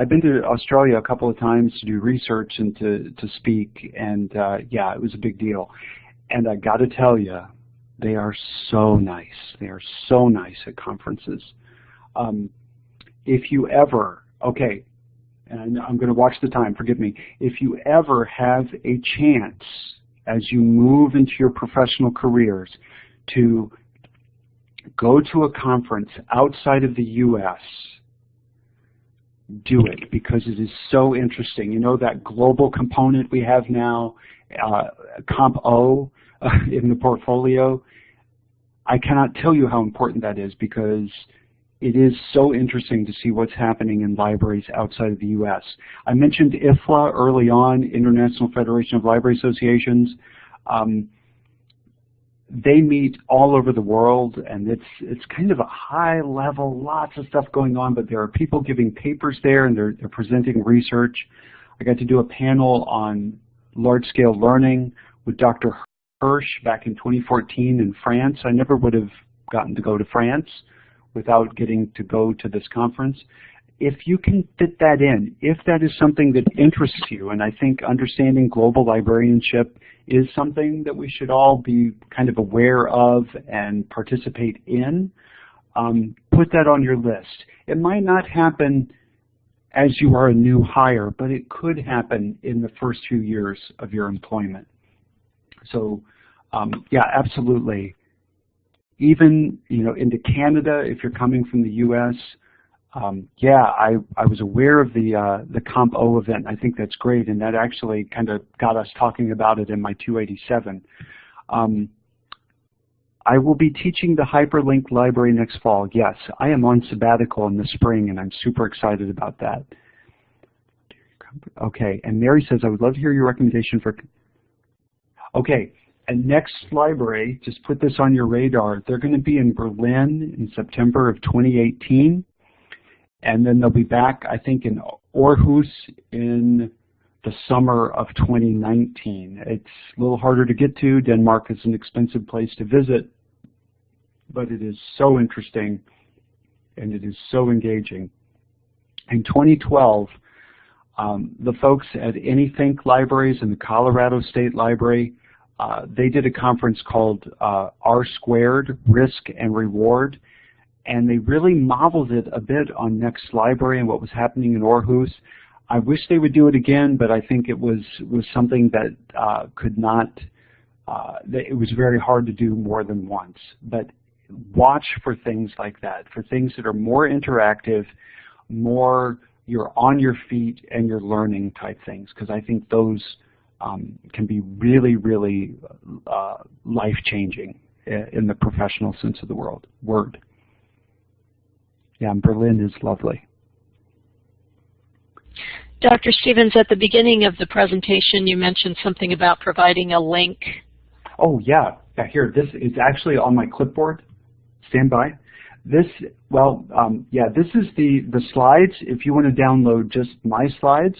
[SPEAKER 2] been to Australia a couple of times to do research and to speak, and yeah, it was a big deal. And I got to tell you, they are so nice. They are so nice at conferences. If you ever, okay, and I'm going to watch the time, forgive me. If you ever have a chance as you move into your professional careers to go to a conference outside of the U.S., do it, because it is so interesting. You know that global component we have now, Comp O, in the portfolio? I cannot tell you how important that is, because it is so interesting to see what's happening in libraries outside of the U.S. I mentioned IFLA early on, International Federation of Library Associations. They meet all over the world, and it's kind of a high level, lots of stuff going on, but there are people giving papers there, and they're presenting research. I got to do a panel on large-scale learning with Dr. Hirsch back in 2014 in France. I never would have gotten to go to France without getting to go to this conference. If you can fit that in, if that is something that interests you, and I think understanding global librarianship is something that we should all be kind of aware of and participate in, put that on your list. It might not happen as you are a new hire, but it could happen in the first few years of your employment. So, yeah, absolutely. Even, you know, into Canada, if you're coming from the U.S., yeah, I was aware of the Comp O event. I think that's great, and that actually kind of got us talking about it in my 287. I will be teaching the Hyperlink Library next fall. Yes, I am on sabbatical in the spring, and I'm super excited about that. Okay, and Mary says, I would love to hear your recommendation for... Okay, and next library, just put this on your radar. They're going to be in Berlin in September of 2018. And then they'll be back, I think, in Aarhus in the summer of 2019. It's a little harder to get to. Denmark is an expensive place to visit, but it is so interesting and it is so engaging. In 2012, the folks at Anythink Libraries and the Colorado State Library, they did a conference called R², Risk and Reward. And they really modeled it a bit on Next Library and what was happening in Aarhus. I wish they would do it again, but I think it was something that could not, it was very hard to do more than once. But watch for things like that, for things that are more interactive, more you're on your feet and you're learning type things, because I think those can be really, really life-changing in the professional sense of the word. Yeah, Berlin is lovely.
[SPEAKER 1] Dr. Stevens, at the beginning of the presentation, you mentioned something about providing a link.
[SPEAKER 2] Oh, yeah. Here, this is actually on my clipboard. Stand by. This, well, yeah, this is the slides. If you want to download just my slides.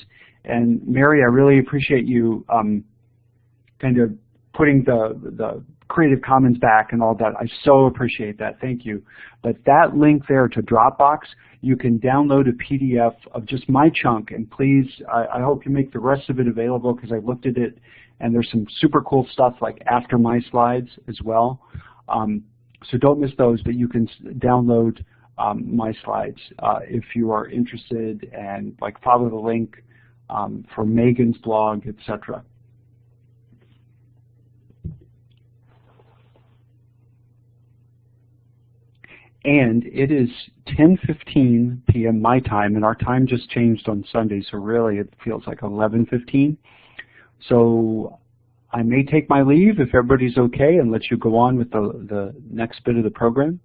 [SPEAKER 2] And Mary, I really appreciate you kind of putting the Creative Commons back and all that. I so appreciate that. Thank you. But that link there to Dropbox, you can download a PDF of just my chunk. And please, I hope you make the rest of it available, because I looked at it and there's some super cool stuff like after my slides as well. So don't miss those, but you can download my slides if you are interested, and like follow the link for Megan's blog, etc. And it is 10:15 p.m. my time, and our time just changed on Sunday, so really it feels like 11:15. So I may take my leave if everybody's okay and let you go on with the next bit of the program.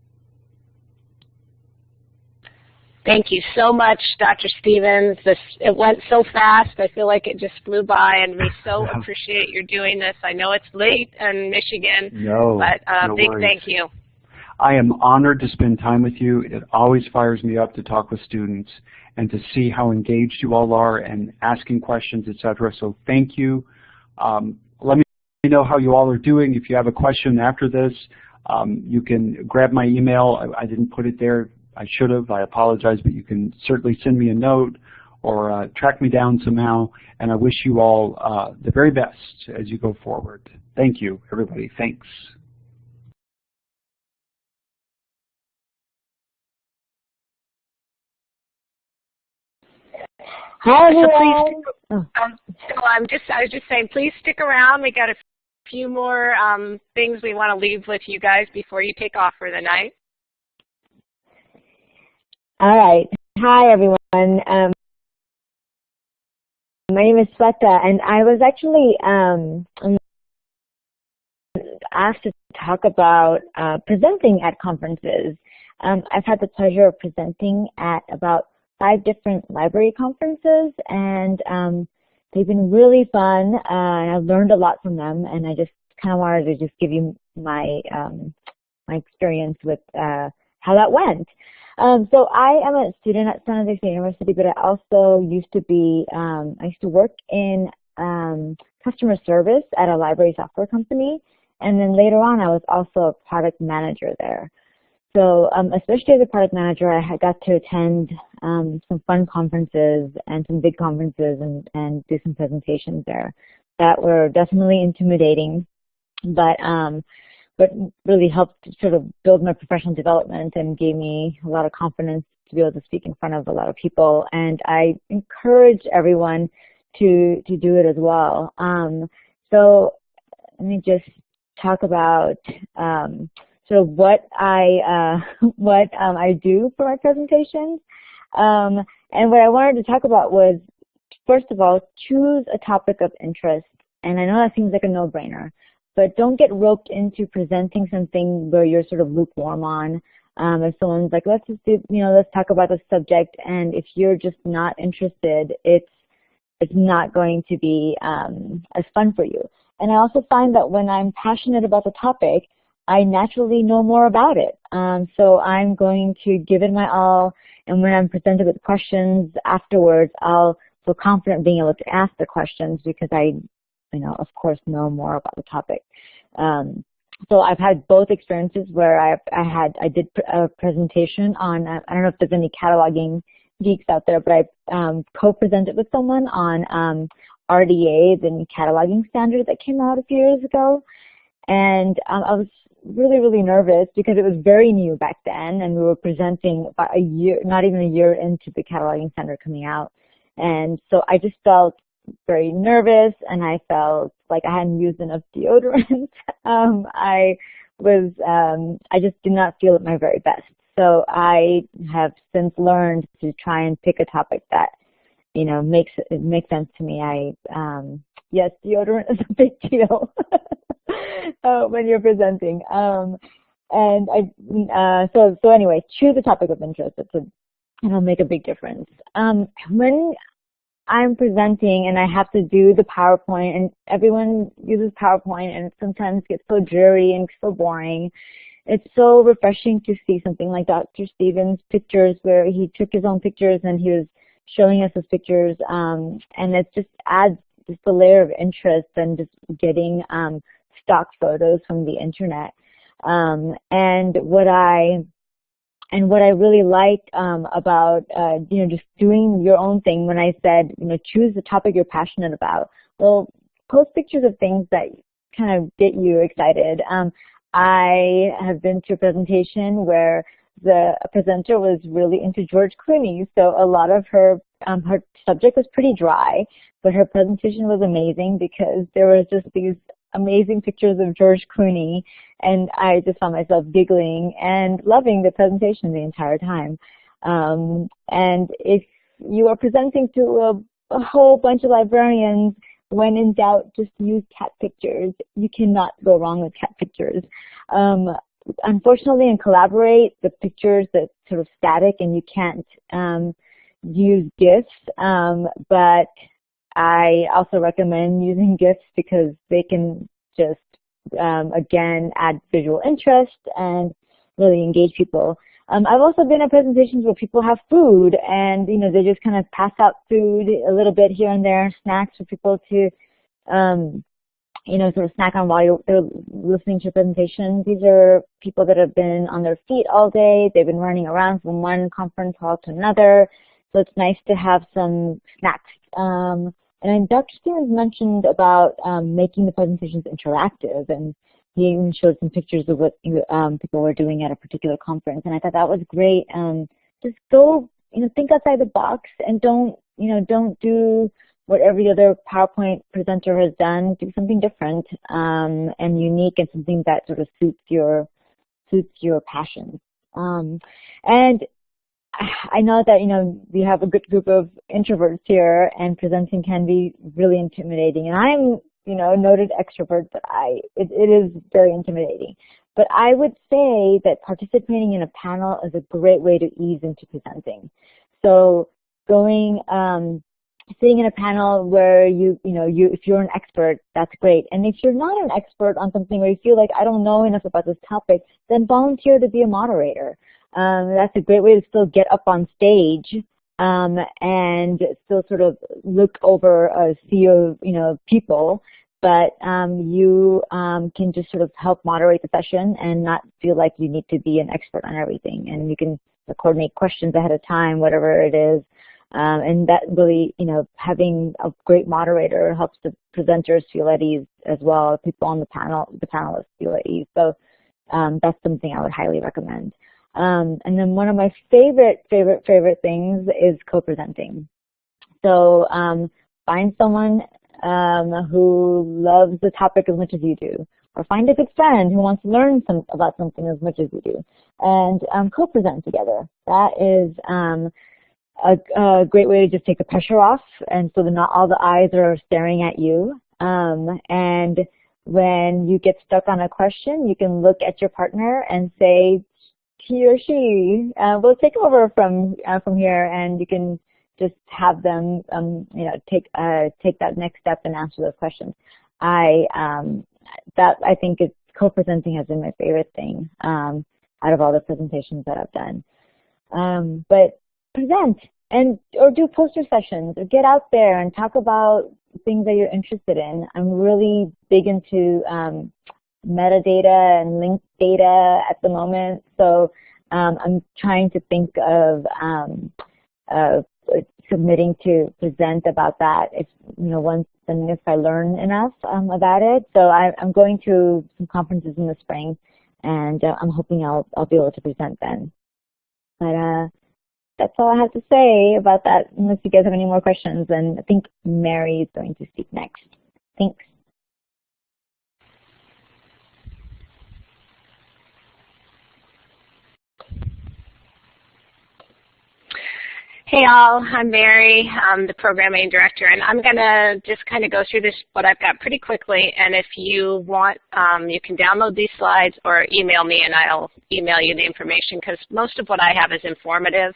[SPEAKER 1] Thank you so much, Dr. Stevens. It went so fast. I feel like it just flew by, and we so appreciate your doing this. I know it's late in Michigan, but
[SPEAKER 2] no
[SPEAKER 1] big
[SPEAKER 2] worries.
[SPEAKER 1] thank you.
[SPEAKER 2] I am honored to spend time with you. It always fires me up to talk with students and to see how engaged you all are and asking questions, etc. So thank you. Let me know how you all are doing. If you have a question after this, you can grab my email. I didn't put it there. I should have. I apologize, but you can certainly send me a note or track me down somehow. And I wish you all the very best as you go forward. Thank you, everybody. Thanks.
[SPEAKER 5] Hi,
[SPEAKER 1] So
[SPEAKER 5] everyone.
[SPEAKER 1] I was just saying, please stick around. We got a few more things we want to leave with you guys before you take off for the night.
[SPEAKER 5] All right. Hi, everyone. My name is Sweta, and I was actually asked to talk about presenting at conferences. I've had the pleasure of presenting at about 5 different library conferences, and they've been really fun, and I've learned a lot from them, and I just kind of wanted to just give you my my experience with how that went. So I am a student at San Jose State University, but I also used to be, I used to work in customer service at a library software company, and then later on I was also a product manager there. So especially as a product manager, I got to attend some fun conferences and some big conferences and do some presentations there that were definitely intimidating, but really helped sort of build my professional development and gave me a lot of confidence to be able to speak in front of a lot of people. And I encourage everyone to do it as well. So let me just talk about sort of what I do for my presentations. And what I wanted to talk about was, first of all, choose a topic of interest. And I know that seems like a no-brainer, but don't get roped into presenting something where you're sort of lukewarm on. If someone's like, let's just do, let's talk about the subject, and if you're just not interested, it's not going to be as fun for you. And I also find that when I'm passionate about the topic, I naturally know more about it. So I'm going to give it my all, and when I'm presented with questions afterwards, I'll feel confident being able to ask the questions because I of course, know more about the topic. So I've had both experiences where I did a presentation on, I don't know if there's any cataloging geeks out there, but I co-presented with someone on RDA, the new cataloging standard that came out a few years ago. And I was really, really nervous because it was very new back then, and we were presenting about a year, not even a year into the cataloging standard coming out. And so I just felt very nervous, and I felt like I hadn't used enough deodorant. I just did not feel at my very best. So I have since learned to try and pick a topic that, makes sense to me. Yes, deodorant is a big deal when you're presenting. So anyway, choose a topic of interest. It'll make a big difference. When I'm presenting and I have to do the PowerPoint, and everyone uses PowerPoint, and it sometimes gets so dreary and so boring. It's so refreshing to see something like Dr. Stevens' pictures, where he took his own pictures and he was showing us his pictures, and it just adds just a layer of interest than just getting stock photos from the internet. And what I really liked about, just doing your own thing, when I said, choose the topic you're passionate about. Well, post pictures of things that kind of get you excited. I have been to a presentation where the presenter was really into George Clooney, so a lot of her subject was pretty dry, but her presentation was amazing because there was just these amazing pictures of George Clooney, and I just found myself giggling and loving the presentation the entire time. And if you are presenting to a whole bunch of librarians, when in doubt, just use cat pictures. You cannot go wrong with cat pictures. Unfortunately, in Collaborate, the pictures are sort of static and you can't use GIFs, but I also recommend using GIFs because they can just, again, add visual interest and really engage people. I've also been at presentations where people have food and, you know, they just kind of pass out food a little bit here and there, snacks for people to, you know, sort of snack on while they're listening to presentations. These are people that have been on their feet all day. They've been running around from one conference hall to another. So it's nice to have some snacks. And Dr. Stevens mentioned about making the presentations interactive, and he even showed some pictures of what people were doing at a particular conference, and I thought that was great. Just go, you know, think outside the box, and don't do what every other PowerPoint presenter has done. Do something different and unique, and something that sort of suits your passions. And I know that, you know, we have a good group of introverts here, and presenting can be really intimidating. And I'm, you know, a noted extrovert, but it is very intimidating. But I would say that participating in a panel is a great way to ease into presenting. So going, sitting in a panel where if you're an expert, that's great. And if you're not an expert on something, where you feel like, I don't know enough about this topic, then volunteer to be a moderator. That's a great way to still get up on stage and still sort of look over a sea of, you know, people, but you can just sort of help moderate the session and not feel like you need to be an expert on everything. And you can coordinate questions ahead of time, whatever it is. And that really, you know, having a great moderator helps the presenters feel at ease as well. People on the panelists feel at ease. So that's something I would highly recommend. And then one of my favorite things is co-presenting. So find someone who loves the topic as much as you do, or find a good friend who wants to learn about something as much as you do, and co-present together. That is a great way to just take the pressure off, and so that not all the eyes are staring at you. And when you get stuck on a question, you can look at your partner and say, he or she will take over from here, and you can just have them, you know, take that next step and answer those questions. I think co-presenting has been my favorite thing out of all the presentations that I've done. But present or do poster sessions, or get out there and talk about things that you're interested in. I'm really big into metadata and linked data at the moment, so I'm trying to think of submitting to present about that if I learn enough about it. So I'm going to some conferences in the spring, and I'm hoping I'll be able to present then. But that's all I have to say about that, unless you guys have any more questions. And I think Mary is going to speak next. Thanks.
[SPEAKER 1] Hey all, I'm Mary. I'm the programming director, and I'm going to just kind of go through what I've got pretty quickly. And if you want, you can download these slides or email me, and I'll email you the information, because most of what I have is informative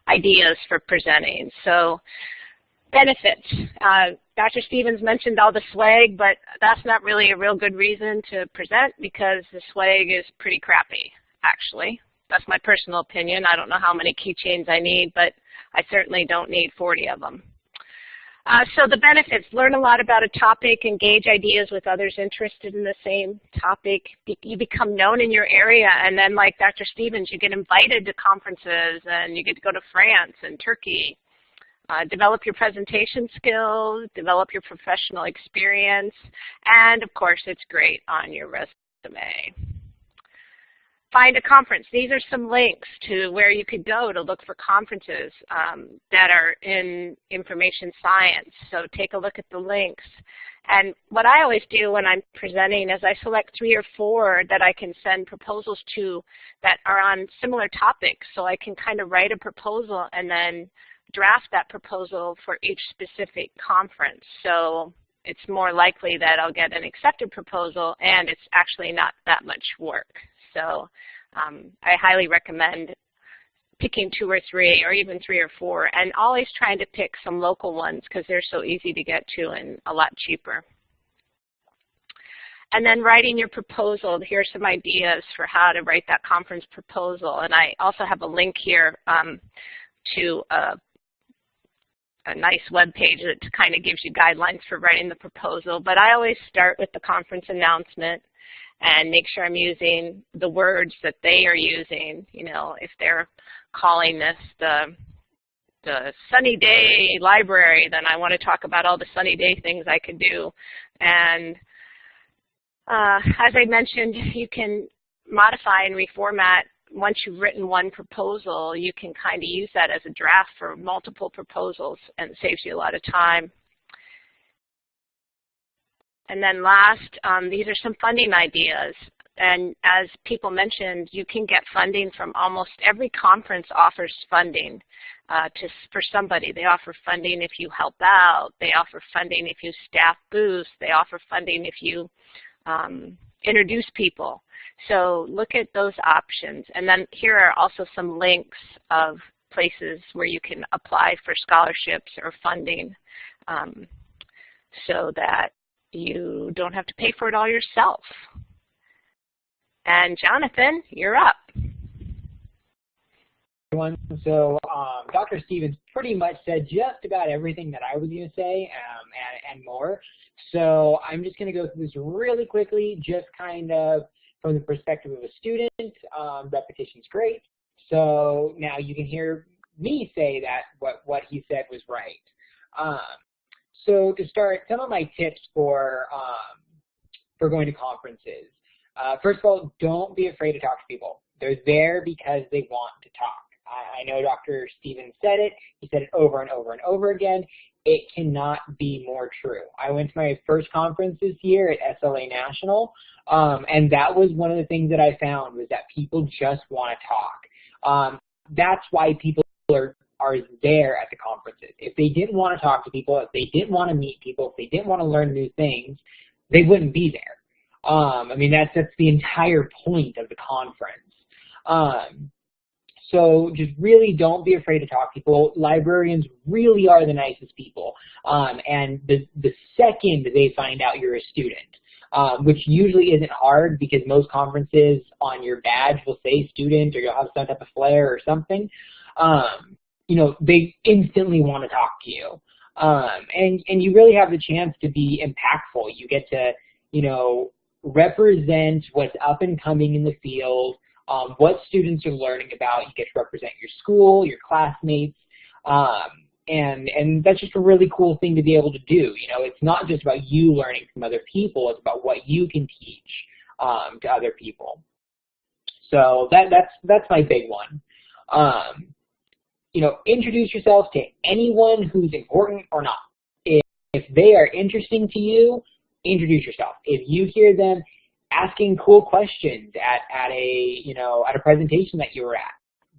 [SPEAKER 1] ideas for presenting. So benefits. Dr. Stevens mentioned all the swag, but that's not really a real good reason to present, because the swag is pretty crappy, actually. That's my personal opinion. I don't know how many keychains I need, but I certainly don't need 40 of them. So the benefits: learn a lot about a topic, engage ideas with others interested in the same topic. You become known in your area, and then, like Dr. Stevens, you get invited to conferences, and you get to go to France and Turkey. Develop your presentation skills, develop your professional experience, and of course, it's great on your resume. find a conference. These are some links to where you could go to look for conferences that are in information science. So take a look at the links. And what I always do when I'm presenting is I select 3 or 4 that I can send proposals to that are on similar topics. So I can kind of write a proposal and then draft that proposal for each specific conference. So it's more likely that I'll get an accepted proposal and it's actually not that much work. So I highly recommend picking 2 or 3 or even 3 or 4, and always trying to pick some local ones because they're so easy to get to and a lot cheaper. And then writing your proposal, here's some ideas for how to write that conference proposal. And I also have a link here to a nice web page that kind of gives you guidelines for writing the proposal. But I always start with the conference announcement and make sure I'm using the words that they are using. You know, if they're calling this the sunny day library, then I want to talk about all the sunny day things I could do. And as I mentioned, you can modify and reformat. Once you've written one proposal, you can kind of use that as a draft for multiple proposals, and it saves you a lot of time. And then last, these are some funding ideas. And as people mentioned, you can get funding from almost every conference offers funding for somebody. They offer funding if you help out. They offer funding if you staff booths. They offer funding if you introduce people. So look at those options. And then here are also some links of places where you can apply for scholarships or funding so that you don't have to pay for it all yourself. And Jonathan, you're up.
[SPEAKER 3] So Dr. Stevens pretty much said just about everything that I was going to say and more. So I'm just going to go through this really quickly, just kind of from the perspective of a student. Repetition's great. So now you can hear me say that what he said was right. So to start, some of my tips for going to conferences. First of all, don't be afraid to talk to people. They're there because they want to talk. I know Dr. Stevens said it. He said it over and over and over again. It cannot be more true. I went to my first conference this year at SLA National, and that was one of the things that I found was that people just want to talk. That's why people are there at the conferences. If they didn't want to talk to people, if they didn't want to meet people, if they didn't want to learn new things, they wouldn't be there. I mean, that's the entire point of the conference. So just really don't be afraid to talk to people. Librarians really are the nicest people. And the second they find out you're a student, which usually isn't hard because most conferences on your badge will say student or you'll have some type of flare or something, you know, they instantly want to talk to you. And you really have the chance to be impactful. You get to, you know, represent what's up and coming in the field, what students are learning about. You get to represent your school, your classmates, and that's just a really cool thing to be able to do. You know, it's not just about you learning from other people, it's about what you can teach to other people. So that's my big one. You know, introduce yourself to anyone who's important or not. If they are interesting to you, introduce yourself. If you hear them asking cool questions at a presentation that you were at,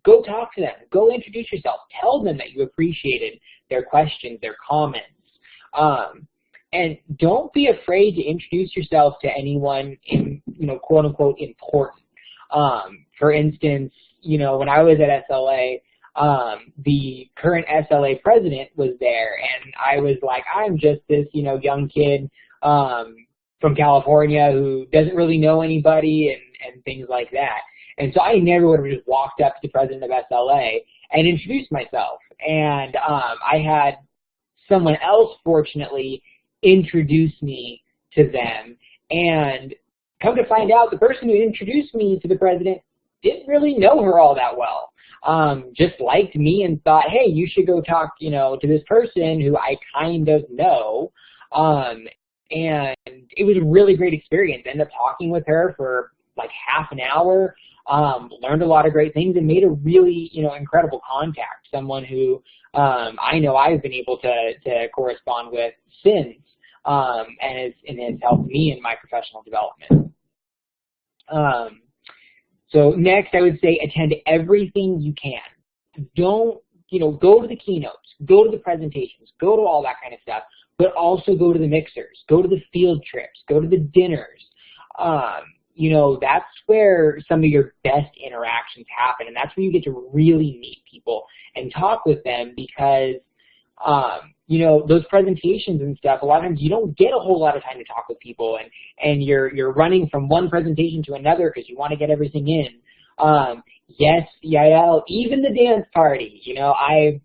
[SPEAKER 3] go talk to them. Go introduce yourself. Tell them that you appreciated their questions, their comments. And don't be afraid to introduce yourself to anyone in, you know, quote unquote important. For instance, you know, when I was at SLA, the current SLA president was there, and I was like, I'm just this, you know, young kid from California who doesn't really know anybody and things like that. And so I never would have just walked up to the president of SLA and introduced myself. And I had someone else, fortunately, introduce me to them. And come to find out, the person who introduced me to the president didn't really know her all that well. Just liked me and thought, hey, you should go talk, you know, to this person who I kind of know. And it was a really great experience. I ended up talking with her for like half an hour. learned a lot of great things, and made a really, incredible contact, someone who I know I've been able to correspond with since, and has helped me in my professional development. So next, I would say attend everything you can. Don't, go to the keynotes, go to the presentations, go to all that kind of stuff, but also go to the mixers, go to the field trips, go to the dinners. That's where some of your best interactions happen, and that's where you get to really meet people and talk with them, because those presentations and stuff, a lot of times you don't get a whole lot of time to talk with people, and you're running from one presentation to another because you want to get everything in. Yes, Yael, even the dance party. I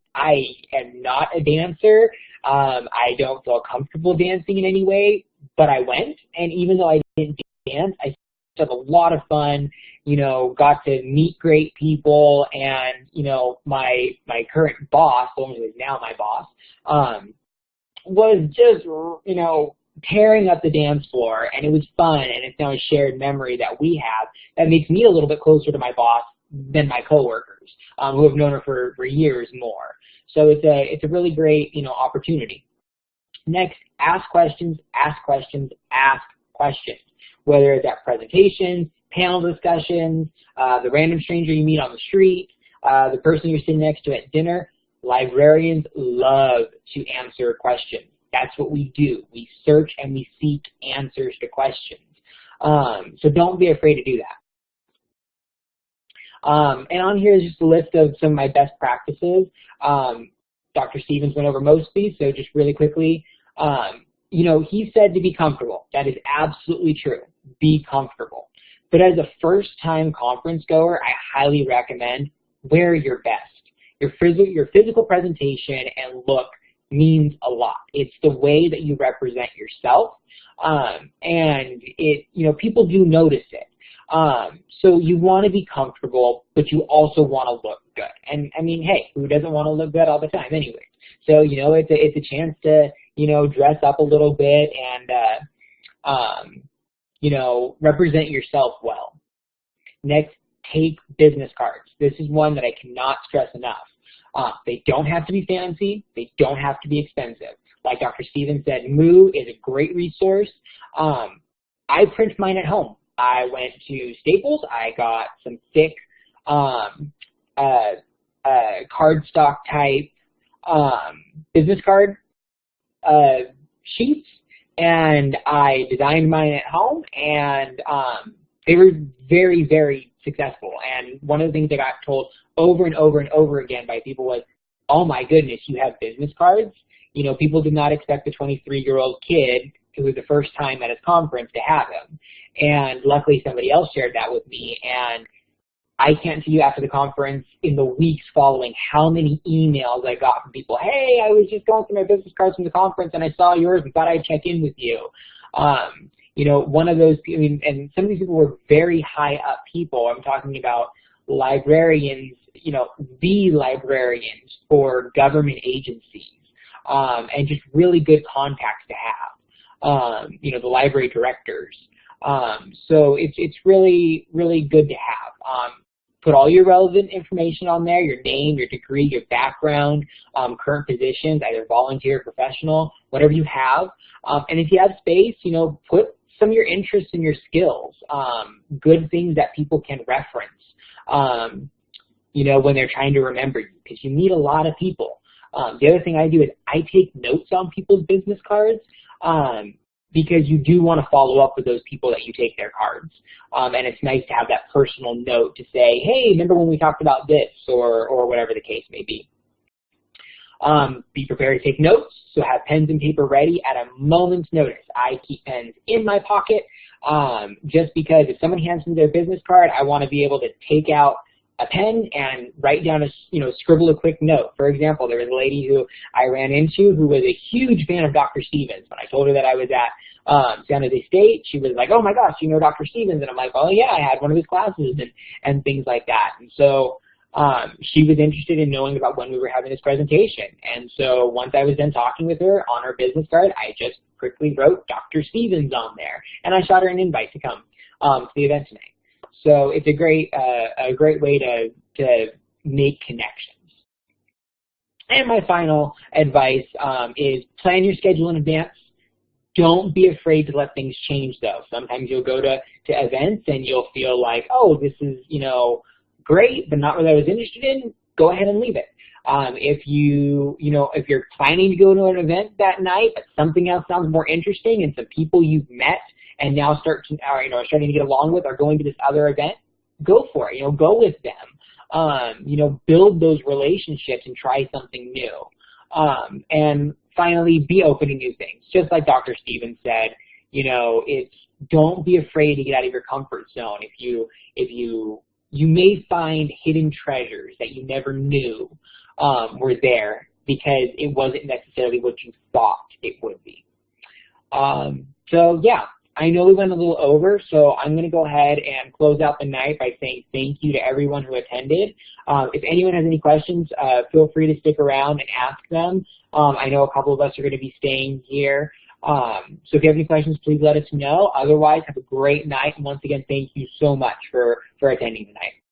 [SPEAKER 3] am not a dancer. I don't feel comfortable dancing in any way, but I went, and even though I didn't dance, I had a lot of fun, got to meet great people, and, my current boss, the one who is now my boss, was just, tearing up the dance floor, and it was fun, and it's now a shared memory that we have that makes me a little bit closer to my boss than my coworkers, who have known her for years more. So it's a really great, opportunity. Next, ask questions, ask questions, ask questions. Whether it's at presentations, panel discussions, the random stranger you meet on the street, the person you're sitting next to at dinner, librarians love to answer questions. That's what we do. We search and we seek answers to questions. So don't be afraid to do that. And on here is just a list of some of my best practices. Dr. Stevens went over most of these, so just really quickly, he said to be comfortable. That is absolutely true. Be comfortable. But as a first-time conference goer, I highly recommend wear your best. Your physical presentation and look means a lot. It's the way that you represent yourself, and people do notice it. So you want to be comfortable, but you also want to look good. And I mean, hey, who doesn't want to look good all the time anyway? So, it's a chance to, dress up a little bit and, represent yourself well. Next, take business cards. This is one that I cannot stress enough. They don't have to be fancy. They don't have to be expensive. Like Dr. Stevens said, Moo is a great resource. I print mine at home. I went to Staples. I got some thick cardstock type business card sheets, and I designed mine at home, and they were very, very successful. And one of the things I got told over and over and over again by people was, oh my goodness, you have business cards? People did not expect a 23-year-old kid who was the first time at his conference to have them. And luckily somebody else shared that with me, and I can't tell you after the conference in the weeks following how many emails I got from people. Hey, I was just going through my business cards from the conference and I saw yours and thought I'd check in with you. One of those, and some of these people were very high up people. I'm talking about librarians, the librarians for government agencies, and just really good contacts to have. The library directors. So it's really, really good to have. Put all your relevant information on there, your name, your degree, your background, current positions, either volunteer, professional, whatever you have. And if you have space, put some of your interests and your skills, good things that people can reference, when they're trying to remember you, because you meet a lot of people. The other thing I do is I take notes on people's business cards, because you do want to follow up with those people that you take their cards. And it's nice to have that personal note to say, hey, remember when we talked about this, or whatever the case may be. Be prepared to take notes, so have pens and paper ready at a moment's notice. I keep pens in my pocket, just because if someone hands me their business card, I want to be able to take out a pen and write down scribble a quick note. For example, there was a lady who I ran into who was a huge fan of Dr. Stevens. When I told her that I was at San Jose State, she was like, oh my gosh, you know Dr. Stevens? And I'm like, oh yeah, I had one of his classes and things like that. And so she was interested in knowing about when we were having this presentation. And so once I was done talking with her on her business card, I just quickly wrote Dr. Stevens on there. And I shot her an invite to come to the event tonight. So it's a great way to make connections. And my final advice is plan your schedule in advance. Don't be afraid to let things change, though. Sometimes you'll go to events and you'll feel like, oh, this is, great, but not what I was interested in. Go ahead and leave it. If if you're planning to go to an event that night, but something else sounds more interesting, and some people you've met and now starting to get along with are going to this other event, go for it. Go with them. Build those relationships and try something new. And finally, be open to new things. Just like Dr. Stevens said, don't be afraid to get out of your comfort zone. You may find hidden treasures that you never knew were there because it wasn't necessarily what you thought it would be. So yeah, I know we went a little over, so I'm going to go ahead and close out the night by saying thank you to everyone who attended. If anyone has any questions, feel free to stick around and ask them. I know a couple of us are going to be staying here. So if you have any questions, please let us know. Otherwise, have a great night. And once again, thank you so much for attending tonight.